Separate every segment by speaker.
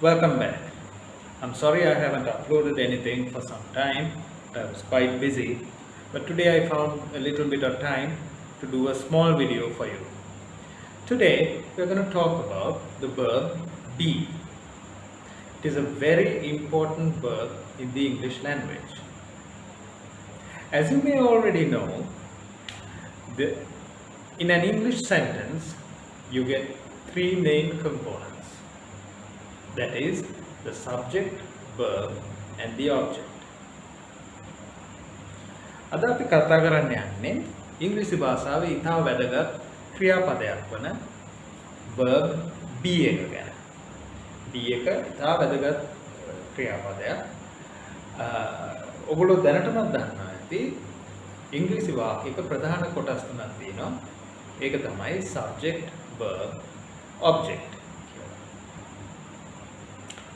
Speaker 1: Welcome back. I'm sorry I haven't uploaded anything for some time. I was quite busy, but today I found a little bit of time to do a small video for you. Today we're going to talk about the verb be. It is a very important verb in the English language. As you may already know, in an English sentence you get three main components. That is the subject, verb and the object. අද අපි කතා කරන්න යන්නේ ඉංග්‍රීසි භාෂාවේ ඉතාම වැදගත් ක්‍රියාපදයක් වන verb be එක ගැන. be එක ඉතාම වැදගත් ක්‍රියාපදයක්. ඔගොල්ලෝ දැනටමත් දන්නවා ඇති ඉංග්‍රීසි වාක්‍යයක ප්‍රධාන කොටස් තුනක් තියෙනවා. ඒක තමයි subject, verb, object.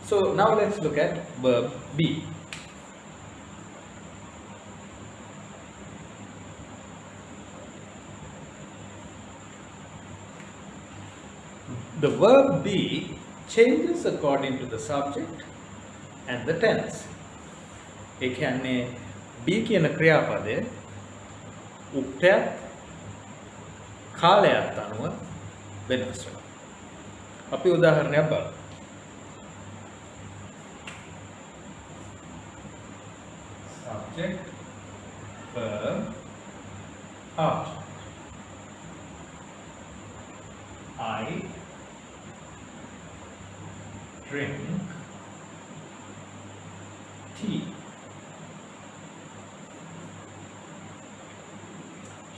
Speaker 1: So now let's look at verb be. The verb be changes according to the subject and the tense. ඒ කියන්නේ be කියන ක්‍රියාපදය උක්තයක් කාලයක් අනුව වෙනස් වෙනවා. අපි උදාහරණයක් බලමු. Subject, verb, object. I drink tea.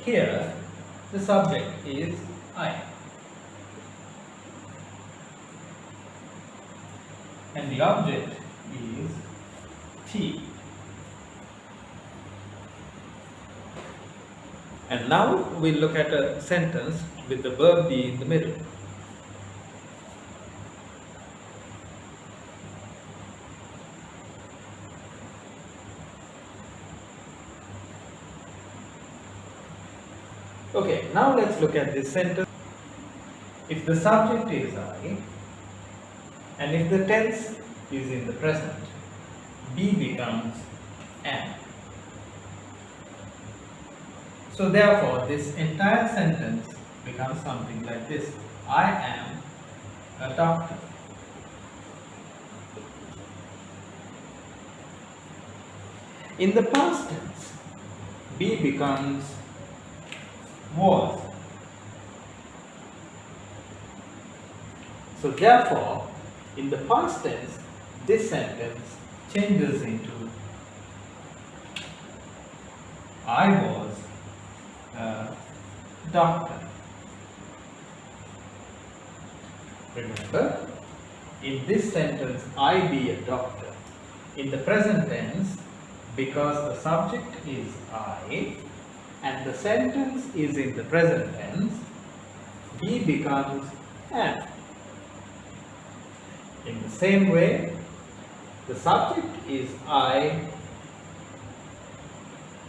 Speaker 1: Here, the subject is I. And the object is tea. And now we'll look at a sentence with the verb be in the middle. Okay, now let's look at this sentence. If the subject is I, and if the tense is in the present, be becomes am. So therefore, this entire sentence becomes something like this. I am a doctor. In the past tense, be becomes was. So therefore, in the past tense, this sentence changes into I was a doctor. Remember, in this sentence, I be a doctor. In the present tense, because the subject is I and the sentence is in the present tense, be becomes am. In the same way, the subject is I,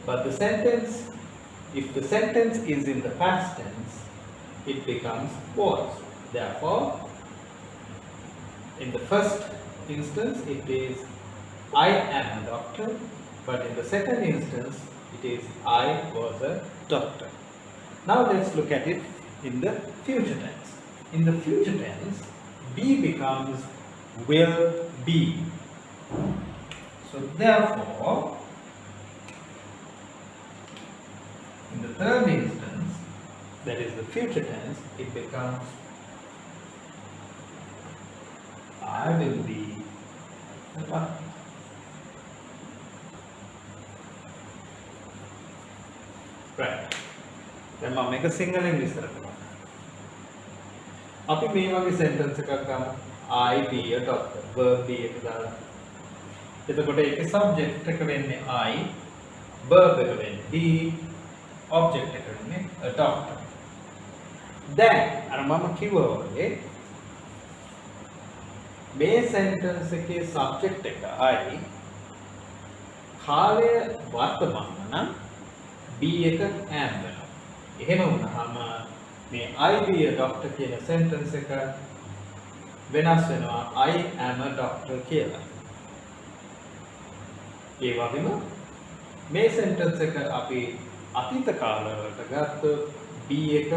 Speaker 1: but the sentence, if the sentence is in the past tense, it becomes was. Therefore, in the first instance, it is I am a doctor, but in the second instance, it is I was a doctor. Now let's look at it in the future tense. In the future tense, be becomes will be. So therefore, in the third instance, that is the future tense, it becomes I will be a doctor. Right. දැන් මම මේක සිංහලෙන් විස්තර කරනවා. අපි මේ වගේ sentence එකක් ගමු. I be a doctor. Verb be එක දාලා. එතකොට ඒකේ subject එක වෙන්නේ I, verb එක වෙන්නේ be, object එක වෙන්නේ a doctor. දැන් අර මම කිව්වා වගේ මේ sentence එකේ subject එක I, කාලය වර්තමාන නම් be එක am වෙනවා. එහෙම වුණාම මේ I be a doctor කියන sentence එක වෙනස් වෙනවා I am a doctor කියලා. ඒ වගේම මේ sentence එක අපි අතීත කාලවලට ගත්තොත් be එක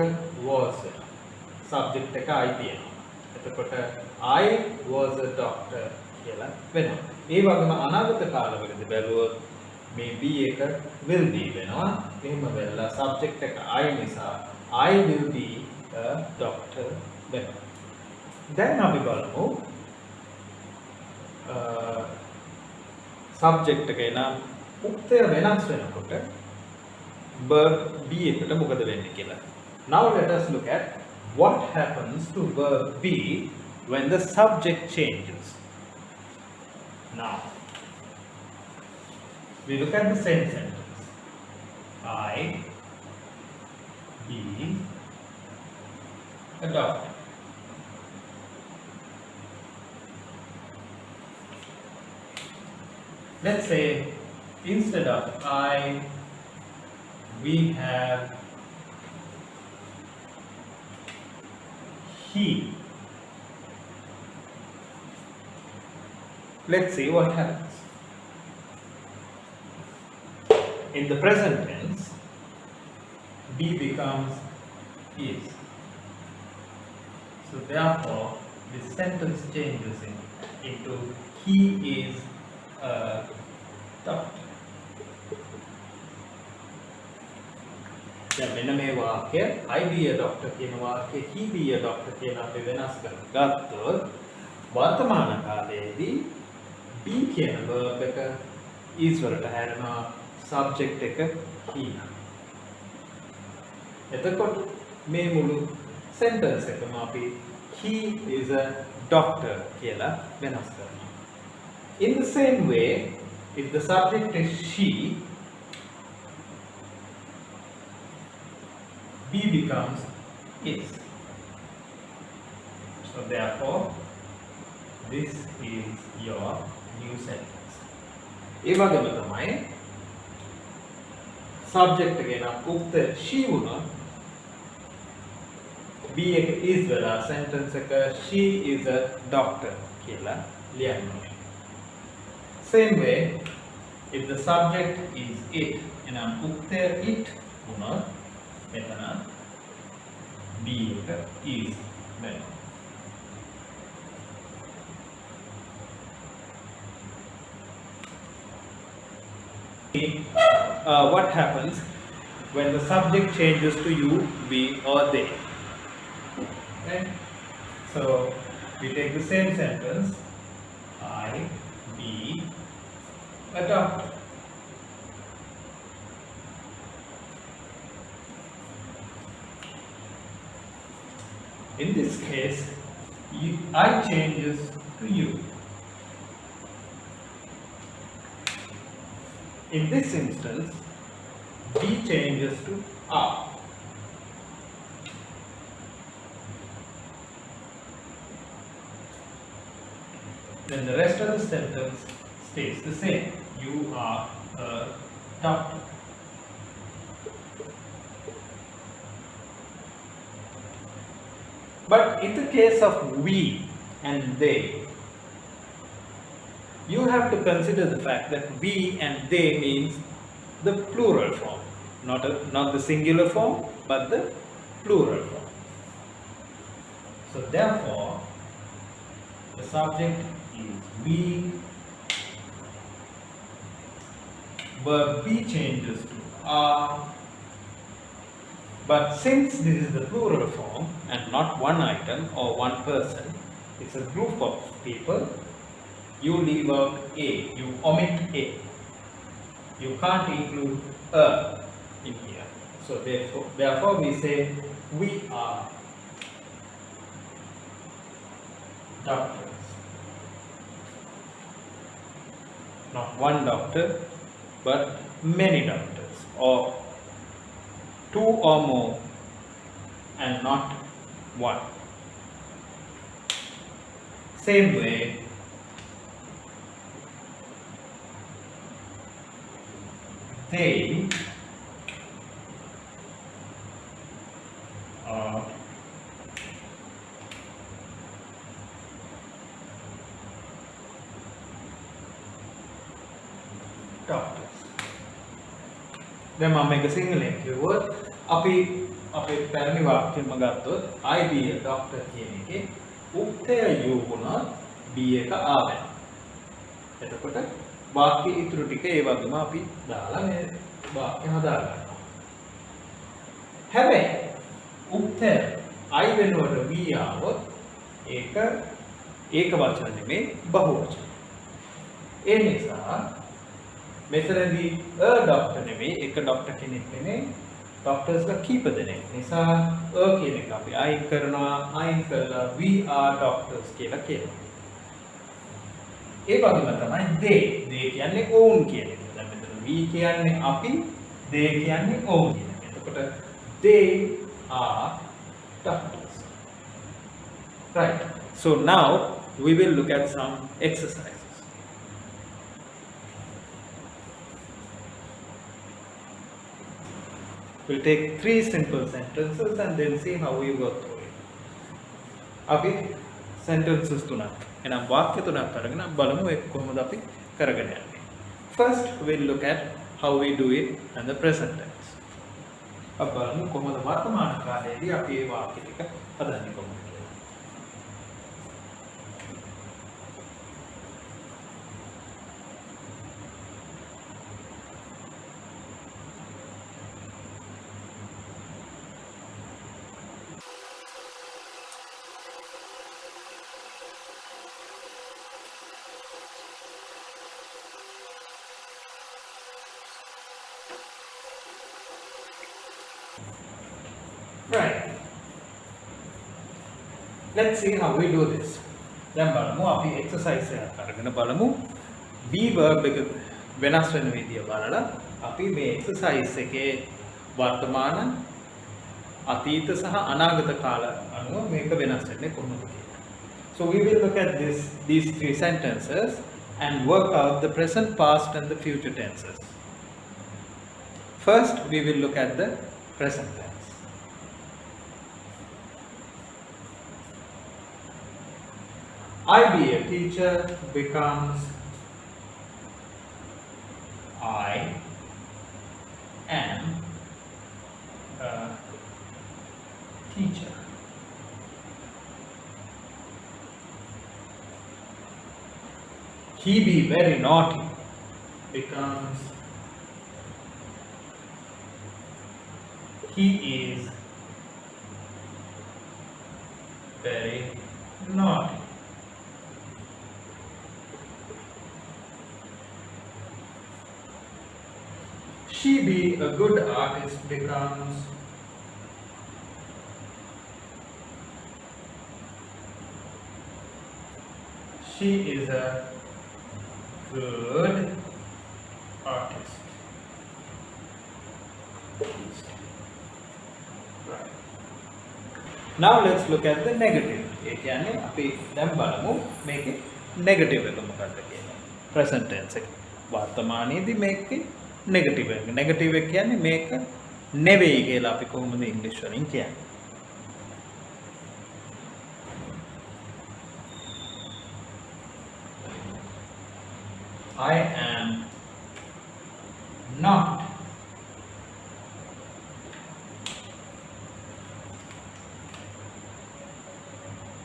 Speaker 1: was වෙනවා. subject එක I තියෙනවා. එතකොට I was a doctor කියලා වෙනවා. ඒ වගේම අනාගත කාලවලදී බැලුවොත් මේ be එක will be වෙනවා. එහෙම වෙලා subject එක I නිසා I will be a doctor වෙනවා. දැන් අපි බලමු subject එකේ නම් උක්තය වෙනස් වෙනකොට verb be එකට මොකද වෙන්නේ කියලා. Now let us look at what happens to verb be when the subject changes. Now we look at the same sentence. I be a doctor. Let's say instead of I, we have he. Let's see what happens. In the present tense, be becomes is. So therefore, this sentence changes into he is a doctor. දැන් මෙන්න මේ වාක්‍ය I be a doctor කියන වාක්‍ය he be a doctor කියන අපි වෙනස් කරගත්තොත් වර්තමාන කාලයේදී be කියන verb එක is වලට හැරෙනවා subject එක he. එතකොට මේ මුළු sentence එකම අපි he is a doctor කියලා වෙනස් කරනවා. In the same way, if the subject is she, be becomes is. So therefore, this is your new sentence. ඒ වගේම තමයි subject එක නම් උක්ත she වුණා be එක is වෙලා sentence එක she is a doctor කියලා ලියන්න ඕනේ. Same way, if the subject is it, එනම් උක්තය it වුණොත් මෙතන be එක is වෙනවා. What happens when the subject changes to you, we, or they? Okay? So we take the same sentence. I be a doctor. In this case, I changes to you. In this instance, be changes to are. Then the rest of the sentence stays the same. You are a doctor. But in the case of we and they, you have to consider the fact that we and they means the plural form, not the singular form, but the plural form. So therefore, the subject is we, verb be changes to are, but since this is the plural form and not one item or one person, it's a group of people, you leave out a, you omit a. You can't include a in here. So therefore we say we are doctors. Not one doctor, but many doctors, or two or more and not one. Same way, they are doctors. දැන් මම මේක සිංහලෙන් කිව්වොත් අපි අපේ පැරණි වාක්‍යෙම ගත්තොත් I be a doctor කියන එකේ උක්තය you වුණා be එක ආවෙන. එතකොට වාක්‍ය ඉතුරු ටික ඒ වගේම අපි දාලා මේ වාක්‍ය හදා ගන්නවා. හැබැයි උක්තය I වෙනුවට be ආවොත් ඒක වචන නෙමෙයි බහු වචන. ඒ නිසා මෙතනදී a doctor නෙමෙයි එක ડોක්ටර් කෙනෙක් නෙමෙයි ડોක්ටර්ස්ලා කීප දෙනෙක්. නිසා a කියන එක අපි අයින් කරලා we are doctors කියලා කියනවා. ඒ වගේම තමයි they කියන්නේ ඔවුන් කියන එක. දැන් මෙතන we කියන්නේ අපි, they කියන්නේ ඔවුන් කියන එක. එතකොට they are doctors. Right. So now we will look at some exercises. We'll take 3 simple sentences and then see how we go through it. අපි sentences තුනක් එනම් වාක්‍ය තුනක් අරගෙන බලමු ඒක කොහොමද අපි කරගෙන යන්නේ. First we'll look at how we do it in the present tense. අපි බලමු කොහොමද වර්තමාන කාලයේදී අපි මේ වාක්‍ය ටික හදන්නේ කොහොමද කියලා. Right. Let's see how we do this. දැන් බලමු අපි exercise එකක් අරගෙන බලමු be verb එක වෙනස් වෙන විදිය බලලා අපි මේ exercise එකේ වර්තමාන අතීත සහ අනාගත කාල අනුව මේක වෙනස් වෙන්නේ කොහොමද කියලා. So we will look at these 3 sentences and work out the present, past and the future tenses. First we will look at the present tense. I be a teacher becomes I am a teacher. He be very naughty becomes he is very naughty. She be a good artist becomes she is a good artist. Right. Now let's look at the negative. ඒ කියන්නේ අපි දැන් බලමු මේකේ negative එක මොකක්ද කියලා. Present tense එක. වර්තමානයේදී මේකේ negative එක. Negative එක කියන්නේ මේක නෙවෙයි කියලා අපි කොහොමද ඉංග්‍රීසි වලින් කියන්නේ. I am not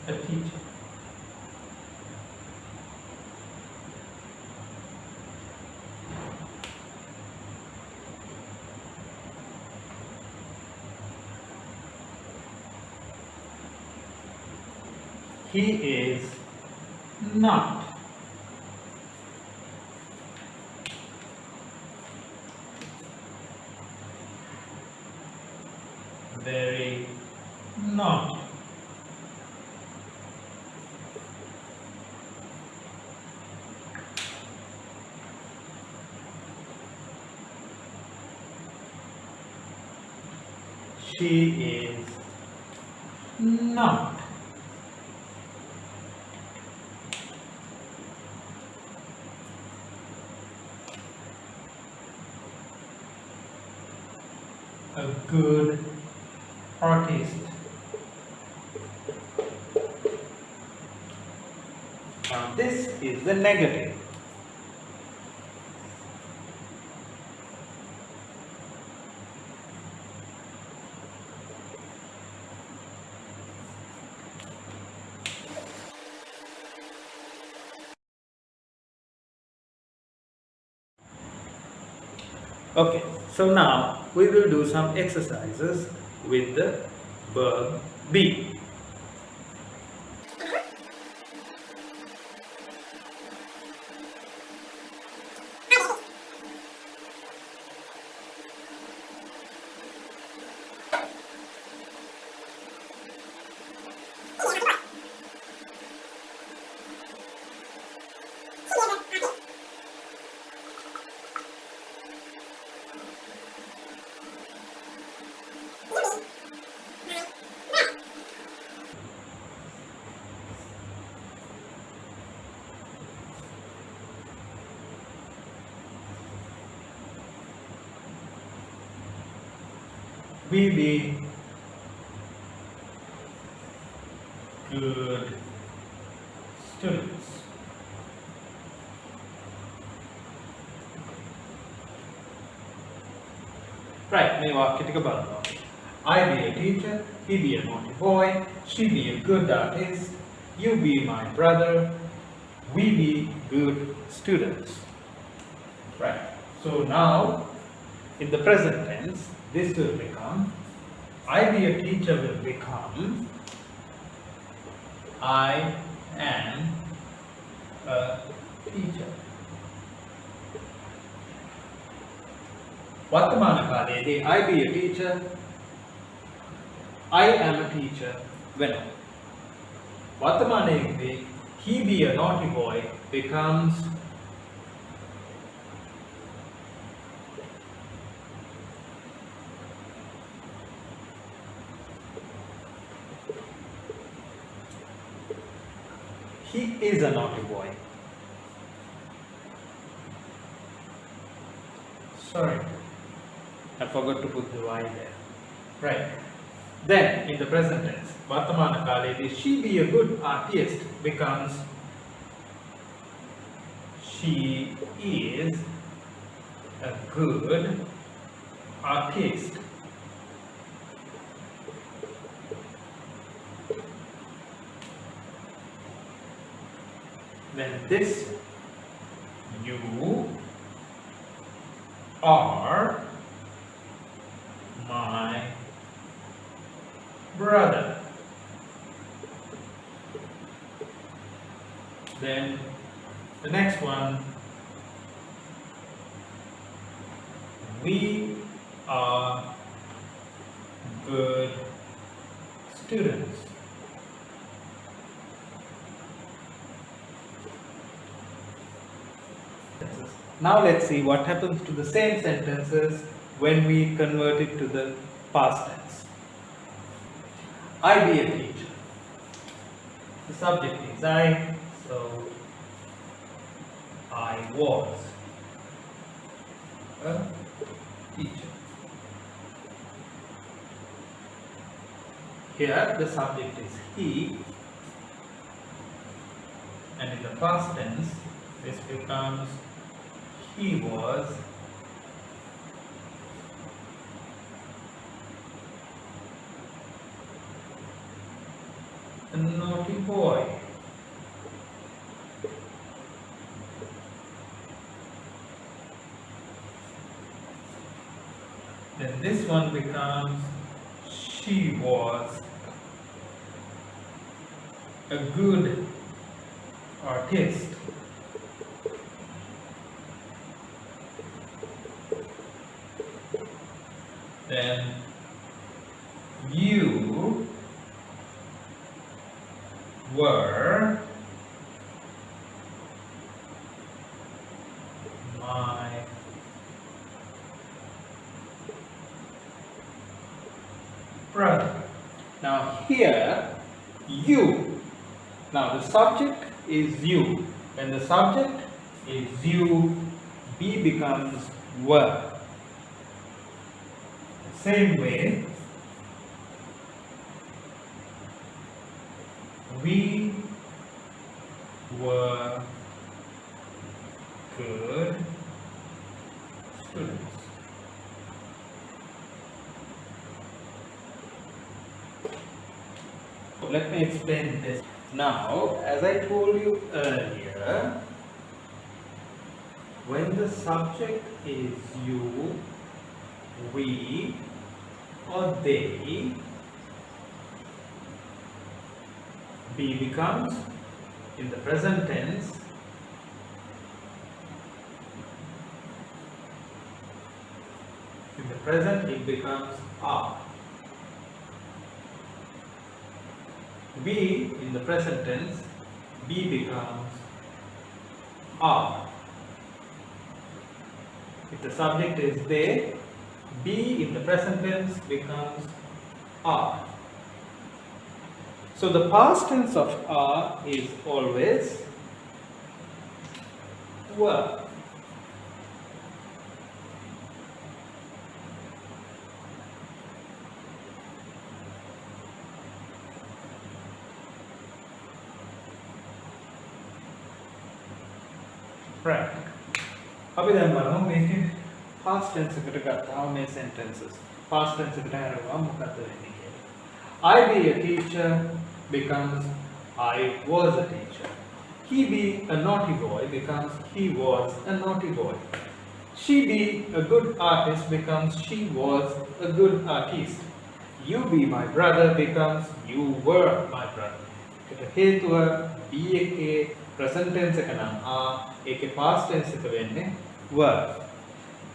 Speaker 1: a teacher. He is not very naughty. She is not a good artist. Now this is the negative. Okay, so now we will do some exercises with the verb be. We be good students. Right, මේ වාක්‍ය ටික බලනවා. I be a teacher, he be a naughty boy, she be a good artist, you be my brother, we be good students. Right. So now in the present tense this will become I be a teacher will become I am a teacher. වර්තමාන කාලයේදී I be a teacher, I am a teacher වෙනවා. වර්තමානයේදී he be a naughty boy becomes he is a naughty boy. Sorry, I forgot to put the Y there. Right. Then in the present tense, Vartamana Kaledi, she be a good artist becomes she is a good artist. Then this you are my brother. Then the next one, we are good students. Now let's see what happens to the same sentences when we convert it to the past tense. I be a teacher. The subject is I, so I was a teacher. Here the subject is he, and in the past tense this becomes he was a naughty boy. Then this one becomes she was a good artist. Then you were my brother. Now here you, now the subject is you. When the subject is you, be becomes were. Same way, we were good students. Let me explain this. Now, as I told you earlier, when the subject is you, we or they, be becomes, in the present tense, in the present it becomes are. We, in the present tense, be becomes are. If the subject is they, be in the present tense becomes are. So the past tense of are is always were. Right. අපි දැන් බලමු මේකේ past tense එකට ගත්තාම මේ sentences past tense එකට හැරෙවම මොකක්ද වෙන්නේ කියලා. I be a teacher becomes I was a teacher. He be a naughty boy becomes he was a naughty boy. She be a good artist becomes she was a good artist. You be my brother becomes you were my brother. ඒකට හේතුව be එකේ present tense එක නම් ඒකේ past tense එක වෙන්නේ were.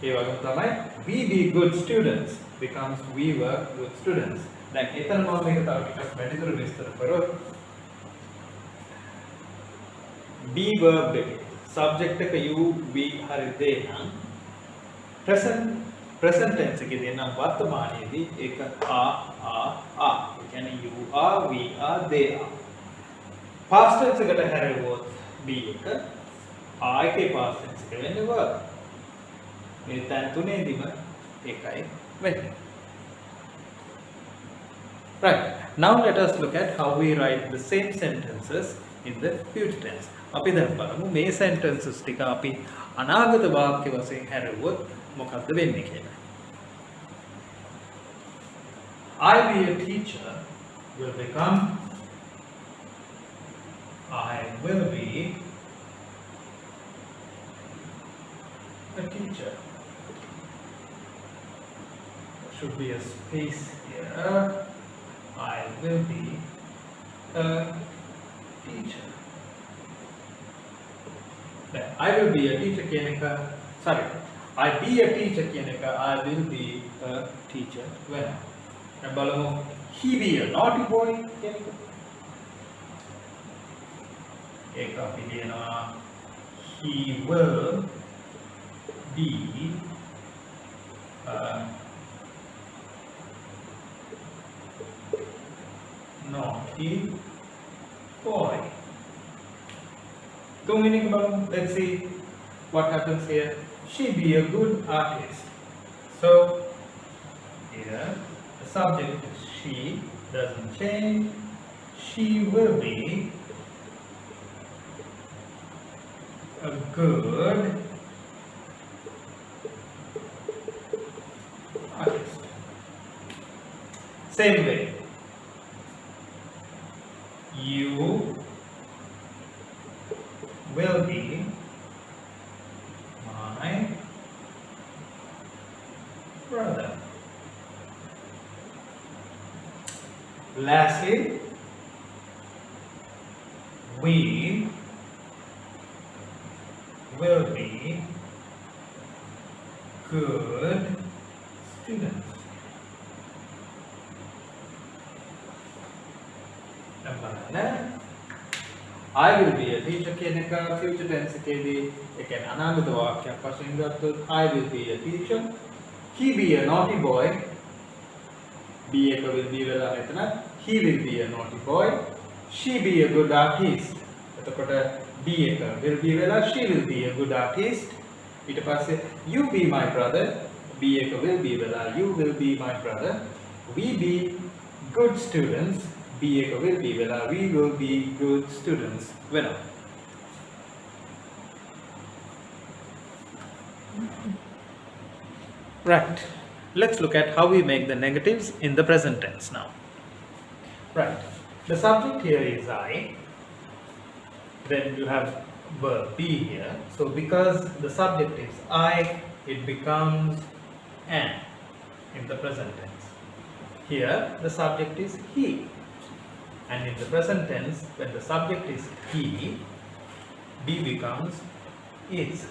Speaker 1: ඒ වගේම තමයි we be good students becomes we were good students. දැන් එතන මම මේක තව ටිකක් වැඩිදුර විස්තර කරොත් be verb එකේ subject එක you we හරි they නම් present tense එකේදී නම් වර්තමානයේදී ඒක are. ඒ කියන්නේ you are, we are, they are. past tense එකට හැරෙවොත් be එක ආයකේ past tense එක වෙන්නේ were. මේ තැන් තුනේදීම එකයි වෙන්නේ. Right. Now let us look at how we write the same sentences in the future tense. අපි දැන් බලමු මේ sentences ටික අපි අනාගත වාක්‍ය වශයෙන් හැරෙවොත් මොකක්ද වෙන්නේ කියලා. I be a teacher will become I will be a teacher. There should be a space here. I will be a teacher. Then I will be a teacher කියන එක sorry. I be a teacher කියන එක I will be a teacher when. දැන් බලමු he be a naughty boy කියන එක. ඒක අපි කියනවා he will be a naughty boy. Let's see what happens here. She be a good artist. So here the subject is she, doesn't change. She will be a good artist. Same way. You will be my brother. Lastly, we will be good students. I will be a teacher කියන එක future tense එකේදී ඒ කියන්නේ අනාගත වාක්‍යයක් වශයෙන් ගත්තොත් I will be a teacher. He be a naughty boy. be එක will be වෙලා එතන he will be a naughty boy. She be a good artist. එතකොට be එක will be වෙලා she will be a good artist. ඊට පස්සේ you be my brother. be එක will be වෙලා you will be my brother. We be good students. be එක will be වෙලා we will be good students වෙනවා. Right. Let's look at how we make the negatives in the present tense now. Right. The subject here is I. Then you have verb be here. So because the subject is I, it becomes an in the present tense. Here the subject is he, and in the present tense when the subject is he, be becomes is.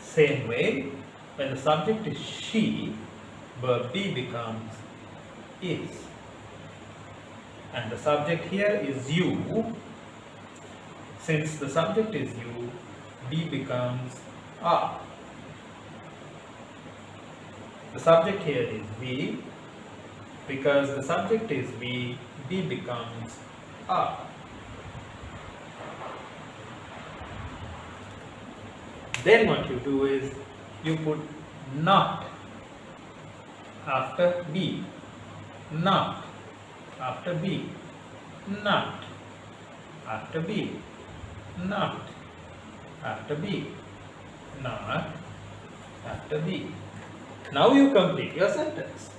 Speaker 1: Same way, when the subject is she, verb be becomes is. And the subject here is you. Since the subject is you, be becomes are. The subject here is we. Because the subject is we, be becomes are. Then what you do is you put not after be, not after be, not after be, not after be, not after be. Now you complete your sentence.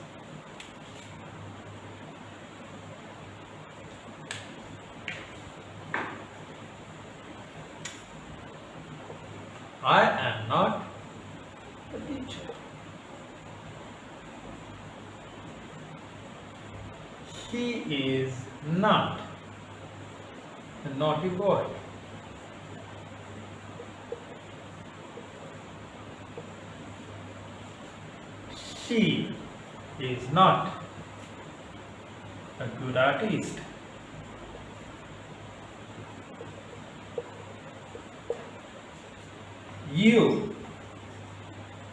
Speaker 1: I am not a teacher. He is not a naughty boy. She is not a good artist. You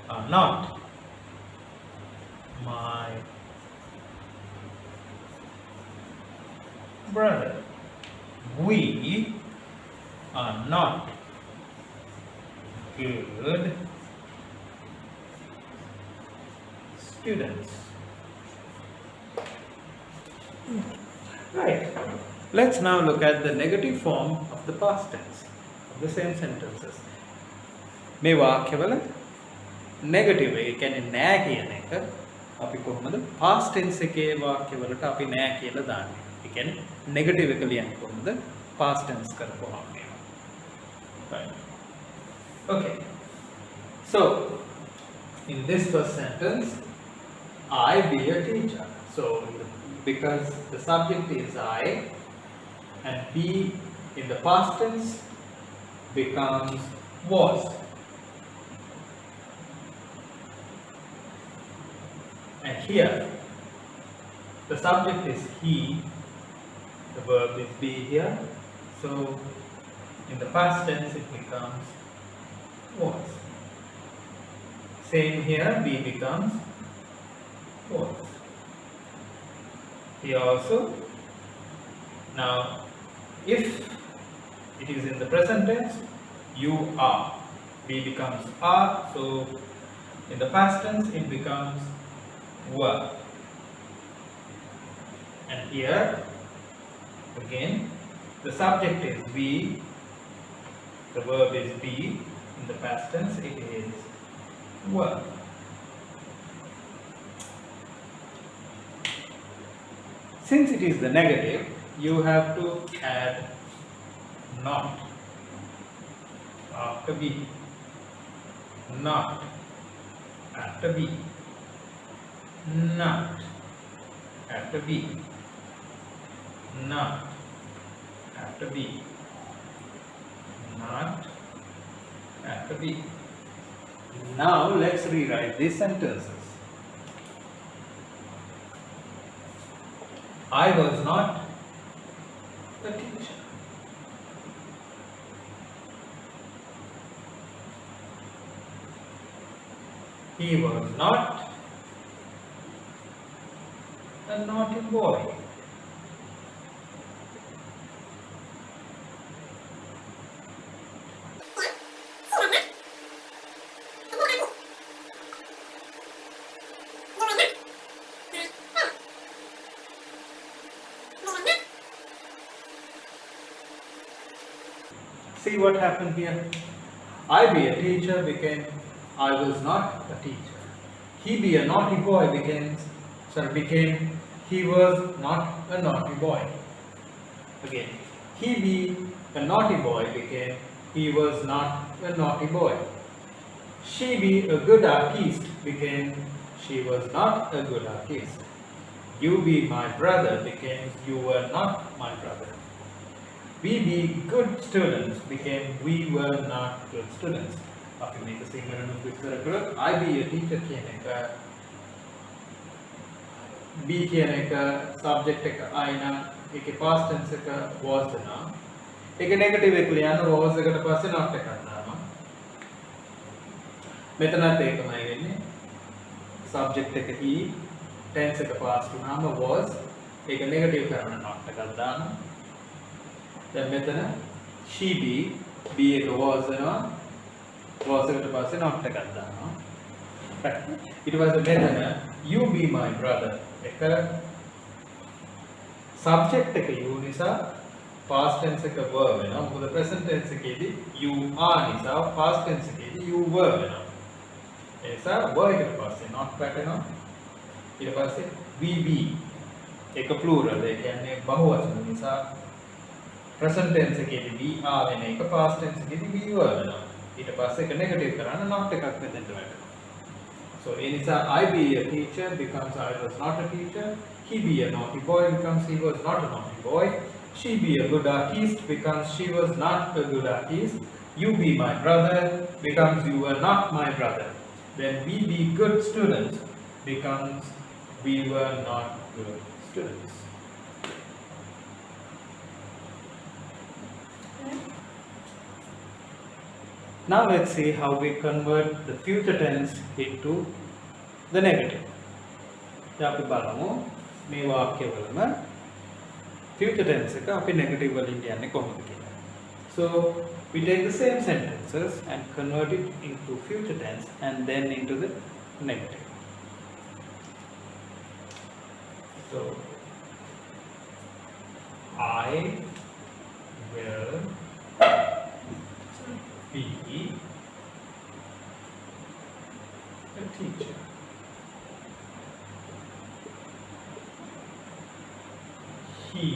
Speaker 1: are not my brother. We are not good students. Right. Let's now look at the negative form of the past tense of the same sentences. මේ වාක්‍යවල negative ඒ කියන්නේ නෑ කියන එක අපි කොහොමද past tense එකේ වාක්‍යවලට අපි නෑ කියලා දාන්නේ. ඒ කියන්නේ නෙගටිව් එක ලියන්නේ කොහොමද past tense කරපුවාම. Right. Okay. So in this first sentence, I be a teacher. So because the subject is I and be in the past tense becomes was. And here the subject is he, the verb is be here, so in the past tense it becomes was. Same here, be becomes was. Here also. Now if it is in the present tense, you are, be becomes are, so in the past tense it becomes were. And here again the subject is we, the verb is be, in the past tense it is were. Since it is the negative, you have to add not after be, not after be, not after be, not after be, not after be. Now let's rewrite these sentences. I was not a teacher. He was not a naughty boy. See what happened here? I be a teacher became I was not a teacher. He be a naughty boy became he was not a naughty boy. Again, he be a naughty boy became he was not a naughty boy. She be a good artist became she was not a good artist. You be my brother became you were not my brother. We be good students became we were not good students. අපි මේක සිංහලෙන් විස්තර කරොත් I be a teacher කියන එක be කියන එක subject එක I නම් ඒකේ past tense එක was නම් ඒක negative එක ලියන්න was එකට පස්සේ not එකක් දානවා. මෙතනත් ඒකමයි වෙන්නේ. subject එක he tense එක past වුණාම was ඒක negative කරන not එකක් දානවා. දැන් මෙතන she be එක was වෙනවා. was එකට පස්සේ not එකක් දානවා. ඊට පස්සේ මෙතන you be my brother එක subject එක you නිසා past tense එක were වෙනවා. මොකද present tense එකේදී you are නිසා past tense එකේදී you were වෙනවා. ඒ නිසා were එකට පස්සේ not වැටෙනවා. ඊට පස්සේ we be එක plural ඒ කියන්නේ බහුවචන නිසා present tense එකේදී we are වෙන එක past tense එකේදී we were වෙනවා. ඊට පස්සේ එක negative කරන්න not එකක් මෙතෙන්ට වැටෙනවා. So in I be a teacher becomes I was not a teacher. He be a naughty boy becomes he was not a naughty boy. She be a good artist becomes she was not a good artist. You be my brother becomes you were not my brother. Then we be good students becomes we were not good students. Now let's see how we convert the future tense into the negative. අපි බලමු මේ වාක්‍යවලම future tense එක අපි negative වලින් කියන්නේ කොහොමද කියලා. So we take the same sentences and convert it into future tense and then into the negative. So I will be a teacher. He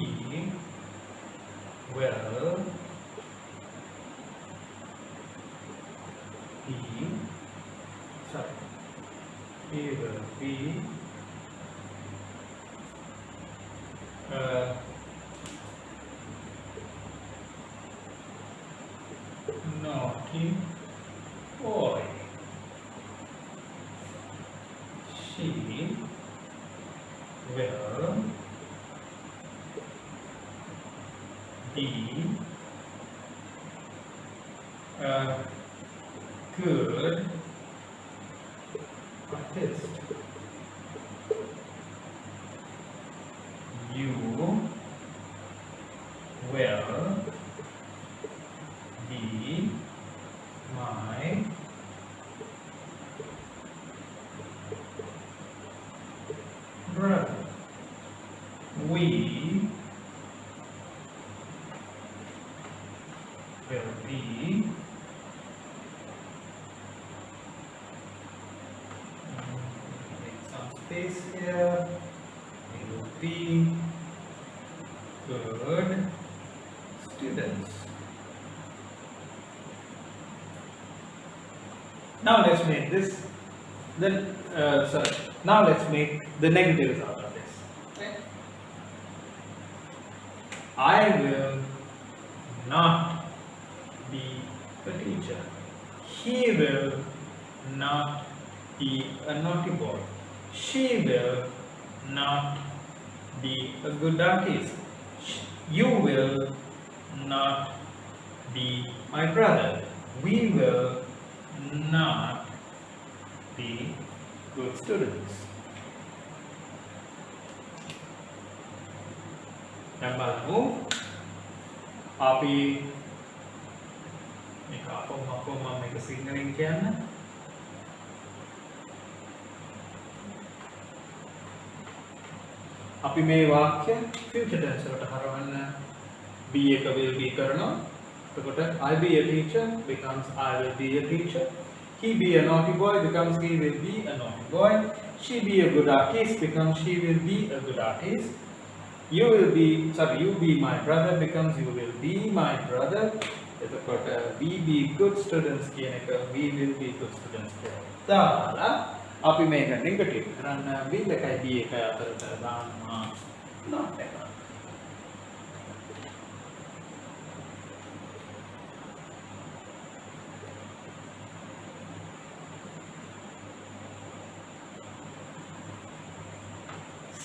Speaker 1: will be a naughty boy. She will be a good artist. You will be my brother. We will be make some space here. We will be good students. Now let's make this. Now let's make the negatives out of this. Okay. I will not be a teacher. He will not be a naughty boy. She will not be a good artist. You will not be my brother. We will not be good students. දැන් බලමු අපි මේක අපොම මේක සිංහලෙන් කියන්න. අපි මේ වාක්‍ය future tense වලට හරවන්න be එක will be කරනවා. එතකොට I be a teacher becomes I will be a teacher. He be a naughty boy becomes he will be a naughty boy. She be a good artist becomes she will be a good artist. you be my brother becomes you will be my brother. එතකොට we be good students කියන එක we will be good students කියලා. දාලා අපි මේක negative කරන්න will එකයි be එකයි අතරට දානවා not එක.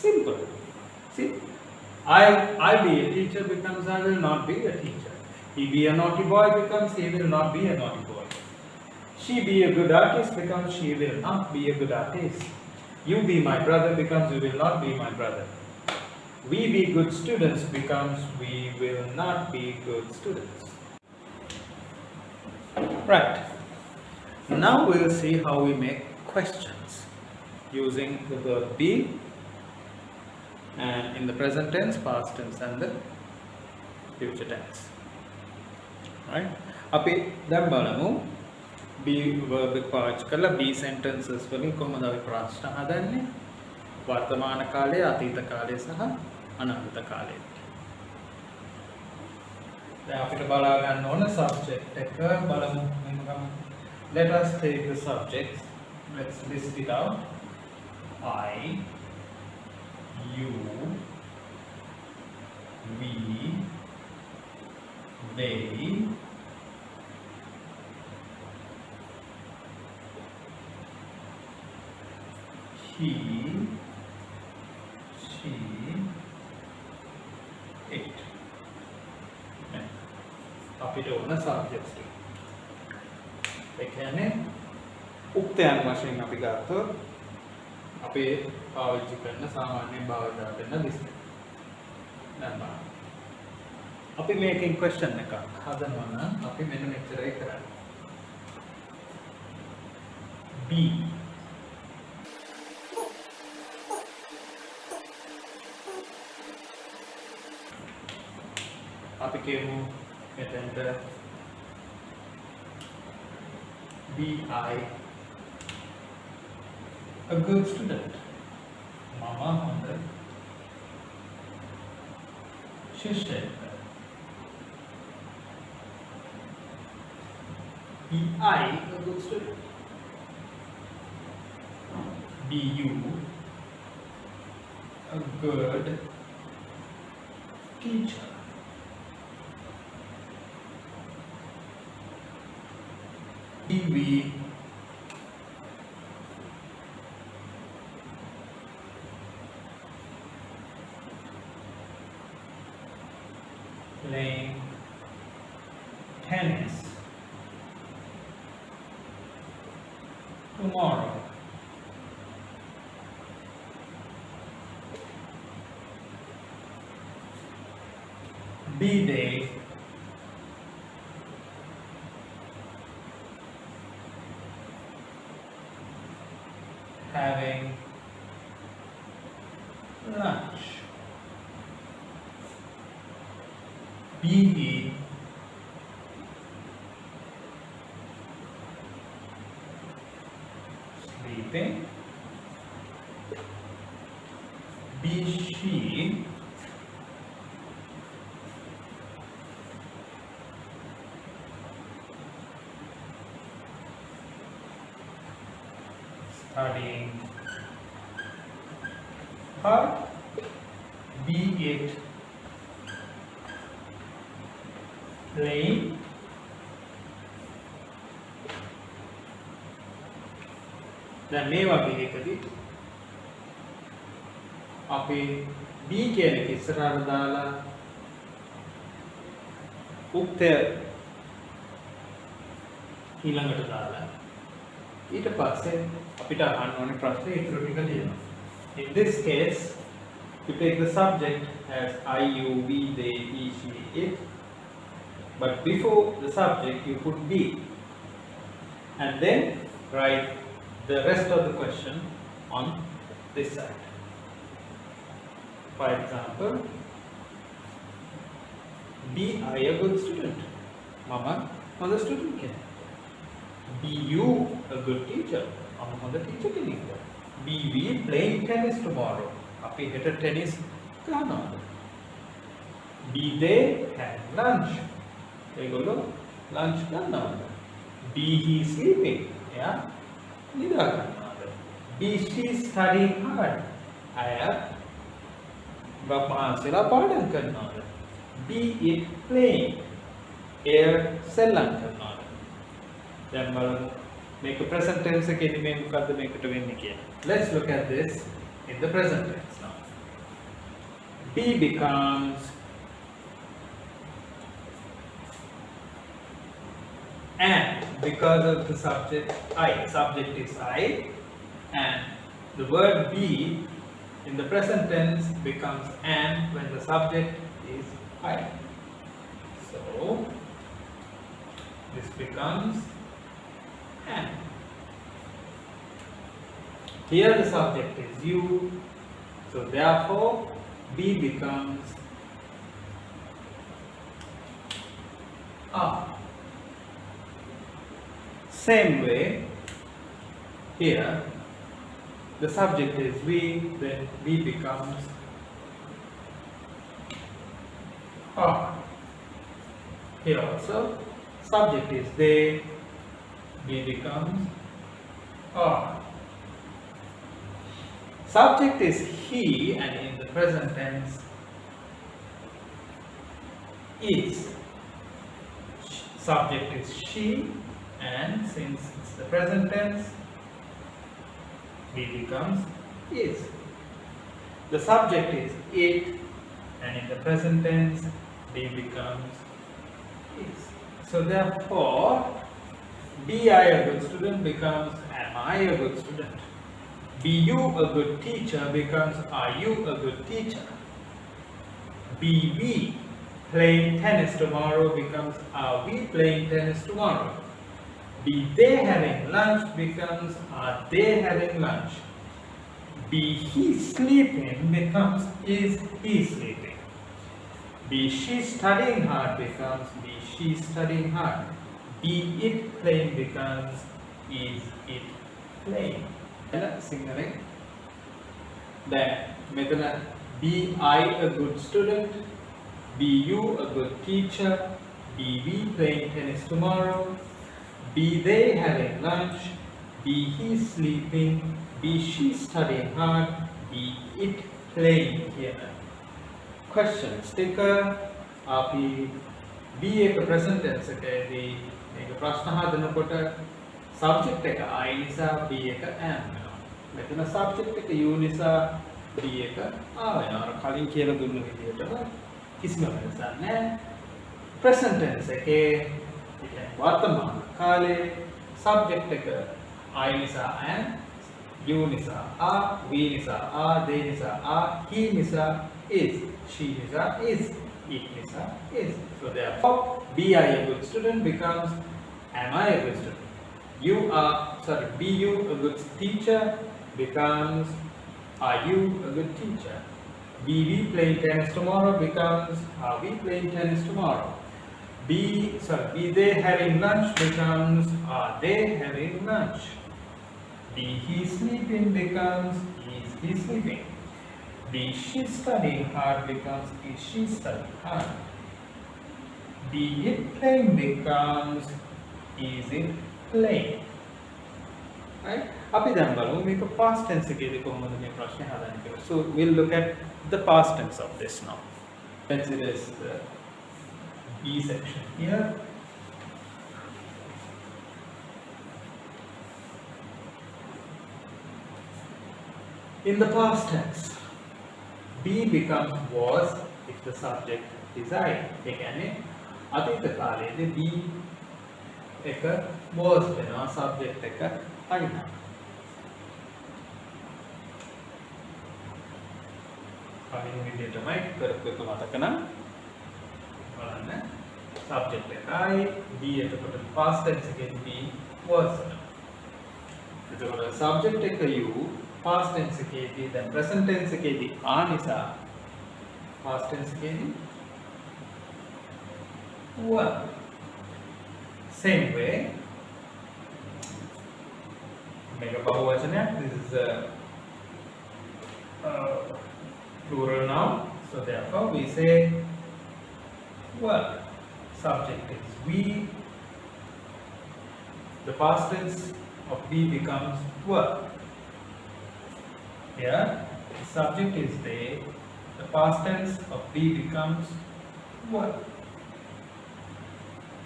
Speaker 1: Simple. See, I be a teacher becomes I will not be a teacher. He be a naughty boy becomes he will not be a naughty boy. She be a good artist becomes she will not be a good artist. You be my brother becomes you will not be my brother. We be good students becomes we will not be good students. Right. Now we will see how we make questions using the verb be and in the present tense, past tense and the future tense. Right? අපි දැන් බලමු be verb එක පාවිච්චි කරලා be sentences වලින් කොහොමද අපි ප්‍රශ්න හදන්නේ වර්තමාන කාලය, අතීත කාලය සහ අනාගත කාලය. දැන් අපිට බලා ගන්න ඕන subject එක බලමු. Let us take the subjects. Let's list it out. I, you, we, they, he, she, it. අපිට ඕන subjects ටික. ඒ කියන්නේ උක්තයන් වශයෙන් අපි ගත්තොත් අපේ පාවිච්චි කරන සාමාන්‍ය භාවිතා කරන ලිස්ට් එක. දැන් බලන්න. අපි මේකෙන් question එකක් හදනවා නම් අපි මෙන්න මෙච්චරයි කරන්නේ. B අපි කියමු මෙතෙන්ට be I a good student. Mama හොඳ ශිෂ්‍යයෙක්. Be I a good student. Be you a good teacher. Be we playing tennis tomorrow. Be they having lunch. Be he sleeping. Be she studying hard. Be it playing. දැන් මේ වගේ එකදී අපි B කියන එක ඉස්සරහට දාලා උක්තය ඊළඟට දාලා ඊට පස්සේ අපිට අහන්න ඕනේ ප්‍රශ්නේ ඉතුරු ටික ලියනවා. In this case, you take the subject as I, you, we, they, he, she, it. But before the subject, you put be. And then write the rest of the question on this side. For example, be I a good student? Mama, honda student කෙනෙක්. Be you a good teacher? Mama honda teacher කෙනෙක්. Be we playing tennis tomorrow? අපි හෙට tennis ගහනවාද? Be they having lunch? ඒගොල්ලෝ lunch ගන්නවද? Be he sleeping? එයා නිදා ගන්නවද? Be she studying hard? අය වහන්සේලා පාඩම් කරනවද? Be it playing? එය සෙල්ලම් කරනවද? දැන් බලමු මේක present tense එකේදී මේ මොකද්ද මේකට වෙන්නේ කියලා. Let's look at this in the present tense now. Be becomes and because of the subject I. Subject is I, and the word be in the present tense becomes and when the subject is I. So this becomes and. Here the subject is you, so therefore be becomes are. Same way, here the subject is we, then we becomes are. Here also subject is they, we becomes are. Subject is he, and in the present tense is. Subject is she, and since it's the present tense, be becomes is. The subject is it, and in the present tense, be becomes is. So therefore, be I a good student becomes am I a good student. Be you a good teacher becomes are you a good teacher. Be we playing tennis tomorrow becomes are we playing tennis tomorrow. Be they having lunch becomes are they having lunch. Be he sleeping becomes is he sleeping. Be she studying hard becomes be she studying hard. Be it playing becomes is it playing. සිංහලෙන් දැන් මෙතන be I a good student, be you a good teacher, be we playing tennis tomorrow, be they having lunch, be he sleeping, be she studying hard, be it playing here. Question sticker අපි be එක present tense එකේදී මේක ප්‍රශ්න හදනකොට subject එක I නිසා be එක am වෙනවා. මෙතන subject එක you නිසා be එක ආ වෙනවා. අර කලින් කියලා දුන්න විදිහටම කිසිම වෙනසක් නැහැ. present tense එකේ කියන්නේ වර්තමාන කාලේ subject එක I නිසා am, you නිසා are, we නිසා are, they නිසා are, he නිසා is, she නිසා is, it නිසා is. So therefore be I a good student becomes am I a good student. Be you a good teacher becomes are you a good teacher. Be we playing tennis tomorrow becomes are we playing tennis tomorrow. Be they having lunch becomes are they having lunch. Be he sleeping becomes is he sleeping. Be she studying hard becomes is she studying hard. Be it playing becomes is it playing. Right? අපි දැන් බලමු මේක past tense එකේදී කොහොමද මේ ප්‍රශ්නේ හදන්නේ කියලා. So we'll look at the past tense of this now. Consider the B section here. In the past tense, be becomes was if the subject is I. ඒ කියන්නේ අතීත කාලයේදී be එක was වෙනවා subject එක I වෙනවා. කලින් විදිහටමයි කරපු එක මතක නම් බලන්න subject එකයි be එතකොට past tense එකේදී be was වෙනවා. එතකොට subject එක you past tense එකේදී දැන් present tense එකේදී are නිසා past tense එකේදී were. Same way, make a bahuvacana. This is a plural noun. So therefore, we say were. Subject is we. The past tense of be becomes were. Here, the subject is they. The past tense of be becomes were.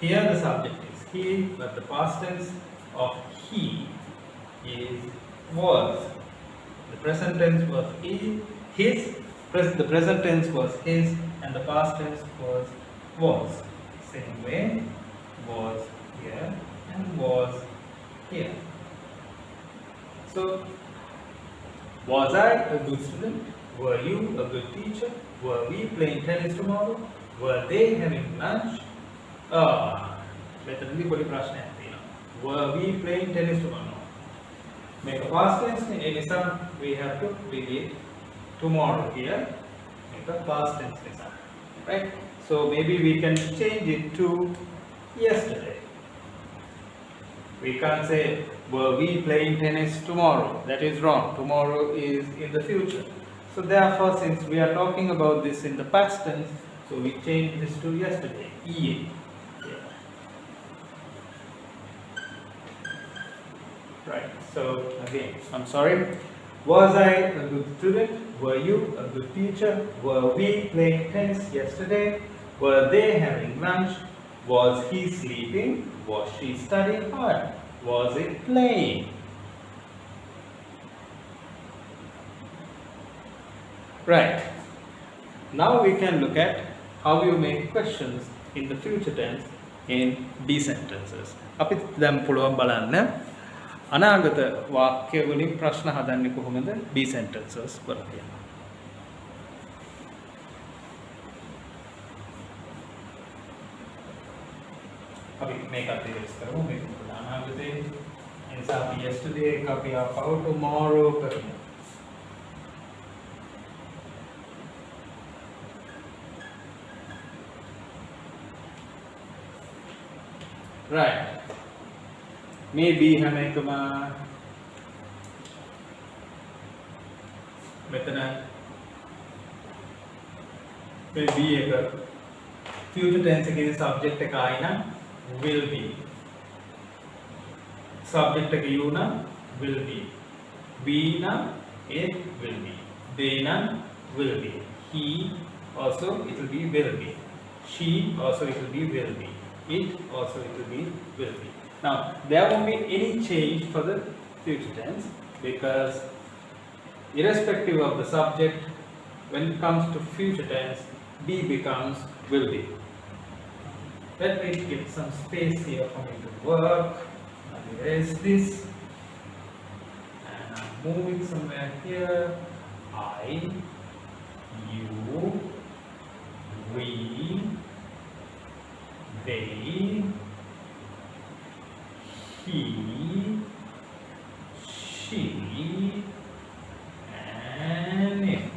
Speaker 1: Here the subject is he, but the past tense of he is was. The present tense was his, the present tense was his, and the past tense was. Same way, was here and was here. So, was I a good student? Were you a good teacher? Were we playing tennis tomorrow? Were they having lunch? මෙතනදී පොඩි ප්‍රශ්නයක් තියෙනවා. Were we playing tennis tomorrow? Make a past tense. ඒ නිසා we have to delete tomorrow here. Make a past tense නිසා. Right? So maybe we can change it to yesterday. We can't say were we playing tennis tomorrow? That is wrong. Tomorrow is in the future. So therefore, since we are talking about this in the past tense, so we change this to yesterday. EA. Right, so again, I'm sorry. Was I a good student? Were you a good teacher? Were we playing tennis yesterday? Were they having lunch? Was he sleeping? Was she studying hard? Was it playing? Right. Now we can look at how you make questions in the future tense in be sentences. අපි දැන් පුළුවන් බලන්න අනාගත වාක්‍ය වලින් ප්‍රශ්න හදන්නේ කොහොමද be sentences වල කියලා. අපි මේකත් ඉරේස් කරමු. මේක අනාගතේ එනිසා අපි yesterday එක අපි ආපහු tomorrow කරමු. Right. Maybe හැම එකම මෙතන මේ be එක future tense එකේ subject එක ආයි නම් will be. Subject එක you නම් will be. We නම් it will be. They නම් will be. He also it will be will be. She also it will be will be. It also it will be will be. Now there won't be any change for the future tense because irrespective of the subject, when it comes to future tense, be becomes will be. Let me get some space here for me to work. I'll erase this and I'm moving somewhere here. I, you, we, they, he, she, and it.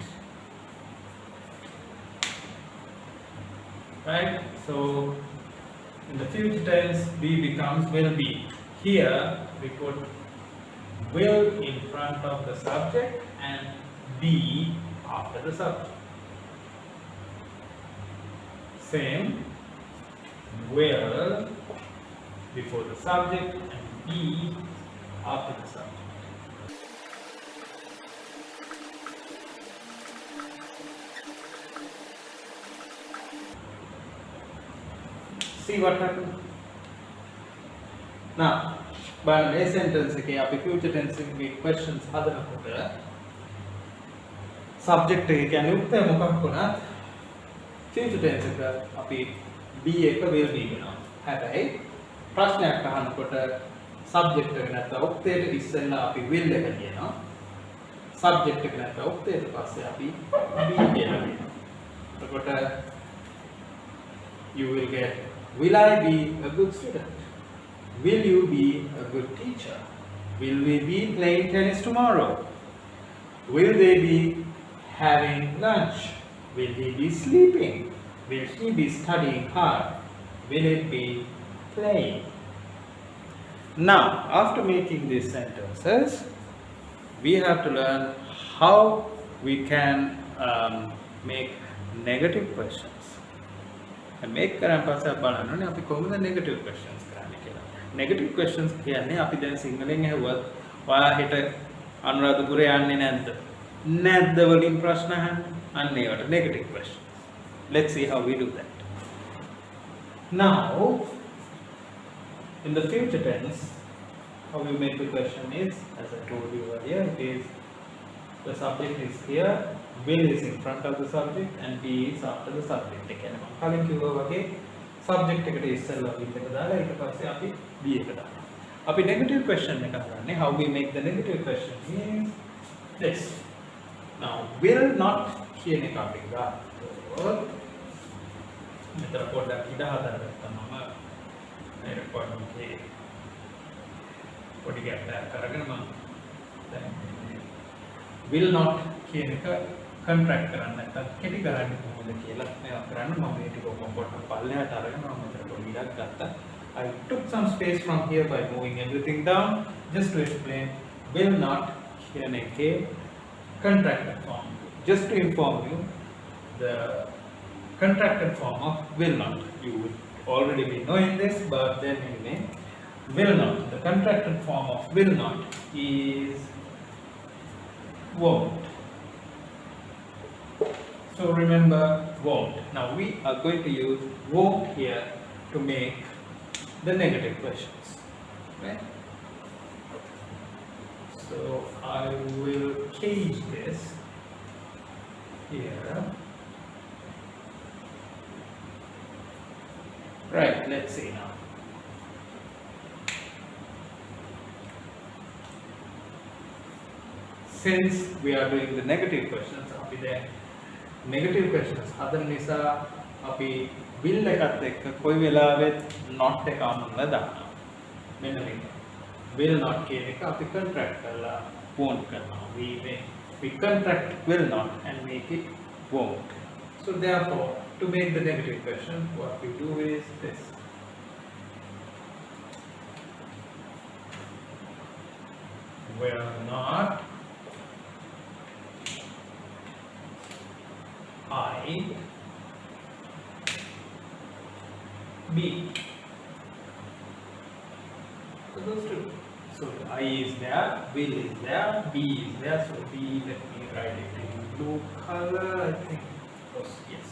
Speaker 1: Right? So in the future tense, be becomes will be. Here we put will in front of the subject and be after the subject. Same, will before the subject and be after the subject. See what happened? Now, බලන්න මේ sentence එකේ අපි future tense එකේ questions හදනකොට subject එක කියන්නේ උත්තර මොකක් වුණත් future tense එක අපි be එක will be වෙනවා. හැබැයි ප්‍රශ්නයක් අහනකොට subject එක නැත්නම් උක්තයට ඉස්සෙල්ලා අපි will එක කියනවා. subject එක නැත්නම් උක්තයට පස්සේ අපි be කියනවා. එතකොට you will get, will I be a good student? Will you be a good teacher? Will we be playing tennis tomorrow? Will they be having lunch? Will he be sleeping? Will he be studying hard? Will it be playing? Now, after making these sentences, we have to learn how we can make negative questions. මේක කරන් පස්සේ අපි බලන්න ඕනේ අපි කොහොමද negative questions කරන්නේ කියලා. negative questions කියන්නේ අපි දැන් සිංහලෙන් ඇහුවත් ඔයා හෙට අනුරාධපුරේ යන්නේ නැද්ද? නැද්ද වලින් ප්‍රශ්න අහන්නේ. අන්න ඒවට negative questions. Let's see how we do that. Now, in the future tense, how we make the question is, as I told you earlier, it is the subject is here, will is in front of the subject, and be is after the subject. එකනේ මම කලින් කිව්වා වගේ subject එකට ඉස්සෙල්ලා will එක දාලා ඊට පස්සේ අපි be එක දානවා. අපි negative question එක කරන්නේ how we make the negative question is this. Now, will not කියන එක අපි ගත්තොත් මෙතන පොඩ්ඩක් ඉඳ හදාගත්තා මම මේ රෙකෝඩ් එකේ පොඩි ගැප් එකක් අරගෙන මම දැන් will not කියන එක contract කරන්න නැත්නම් කෙටි කරන්නේ කොහොමද කියලා මේවා කරන්න මම මේ ටික ඔක්කොම පොඩ්ඩක් පල්ලෙහාට අරගෙන මම මෙතන පොඩි ඉඩක් ගත්තා. I took some space from here by moving everything down just to explain will not කියන එකේ contracted form. Just to inform you, the contracted form of will not. You would already be knowing this, but then anyway, will not. The contracted form of will not is won't. So remember won't. Now we are going to use won't here to make the negative questions. Right? So I will change this here. Right, let's see now. Since we are doing the negative questions, අපි දැන් negative questions හදන නිසා අපි will එකත් එක්ක කොයි වෙලාවෙත් not එක අනුලා දානවා. මෙන්න මේක. will not කියන එක අපි contract කරලා won't කරනවා. We contract will not and make it won't. So therefore, to make the negative question, what we do is this. Will not I be. So those two. So I is there, will is there, be is there. So be, let me write it in blue color. I think it was, yes.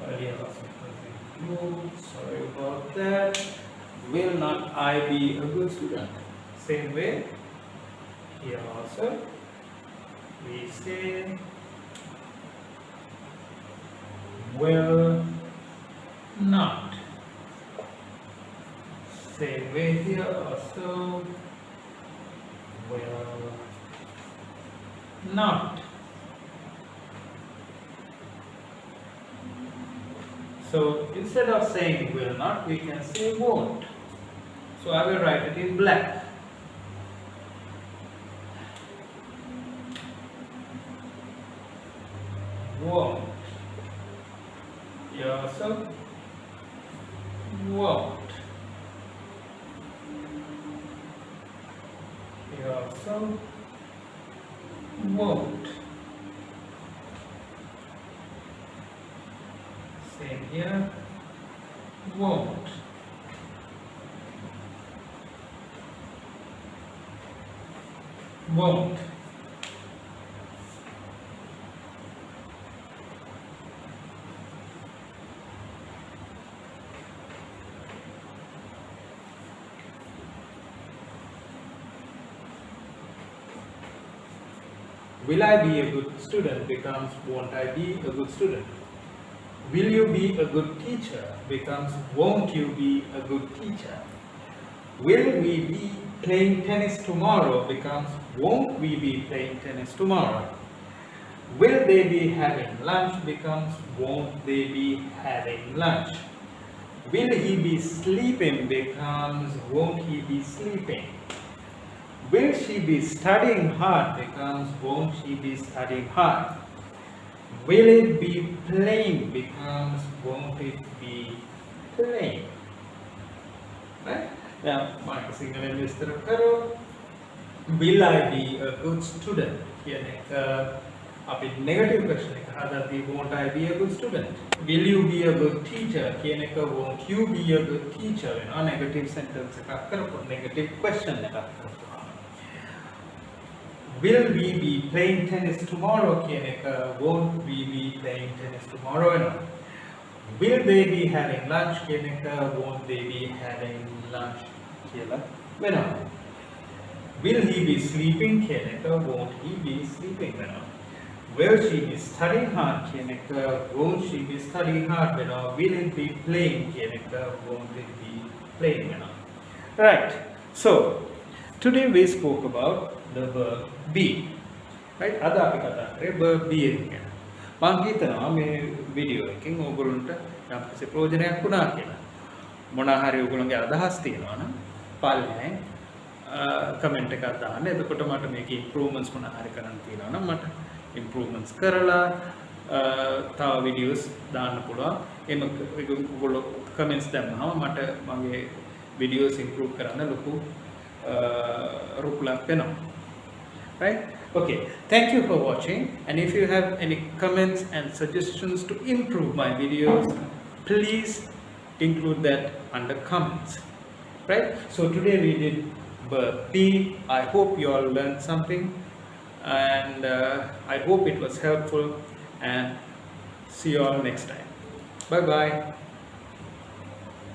Speaker 1: Earlier was in blue. Sorry about that. Will not I be a good student? Same way. Here also we say will not. Same way here also will not. So instead of saying will not, we can say won't. So I will write it in black. Won't. Here also won't. Here also won't. Same here, won't. Won't. Will I be a good student becomes won't I be a good student. Will you be a good teacher becomes won't you be a good teacher. Will we be playing tennis tomorrow becomes won't we be playing tennis tomorrow. Will they be having lunch becomes won't they be having lunch. Will he be sleeping becomes won't he be sleeping. Will she be studying hard becomes won't she be studying hard. Will it be playing becomes won't it be playing. Right? Now, මට සිංහලෙන් විස්තර කරෝ. Will I be a good student? කියන එක අපි negative question එක හදද්දී won't I be a good student? Will you be a good teacher? කියන එක won't you be a good teacher වෙනවා. negative sentence එකක් කරපුවා. negative question එකක් කරපුවා. Will we be playing tennis tomorrow? කියන එක won't we be playing tennis tomorrow වෙනවා. Will they be having lunch? කියන එක won't they be having lunch කියලා වෙනවා. Will he be sleeping? කියන එක won't he be sleeping වෙනවා. Will she be studying hard? කියන එක won't she be studying hard වෙනවා. Will it be playing? කියන එක won't it be playing වෙනවා. Right. So today we spoke about the verb be. Right? අද අපි කතා කරේ verb be එක ගැන. මම හිතනවා මේ වීඩියෝ එකෙන් ඕගොල්ලන්ට යම්කිසි ප්‍රයෝජනයක් වුණා කියලා. මොනවා හරි ඕගොල්ලන්ගේ අදහස් තියෙනවා නම් පල්ලෙන් කමෙන්ට් එකක් දාන්න. එතකොට මට මේකේ ඉම්ප්‍රූව්මන්ට්ස් මොනවා හරි කරන්න තියෙනවා නම් මට ඉම්ප්‍රූව්මන්ට්ස් කරලා තව වීඩියෝස් දාන්න පුළුවන්. එහෙම ඔයගොල්ලෝ කමෙන්ට්ස් දැම්මම මට මගේ වීඩියෝස් ඉම්ප්‍රූව් කරන්න ලොකු රුකුලක් වෙනවා. Right? Okay. Thank you for watching. And if you have any comments and suggestions to improve my videos, please include that under comments. Right? So today we did verb be. I hope you all learned something, and I hope it was helpful, and see you all next time. Bye bye.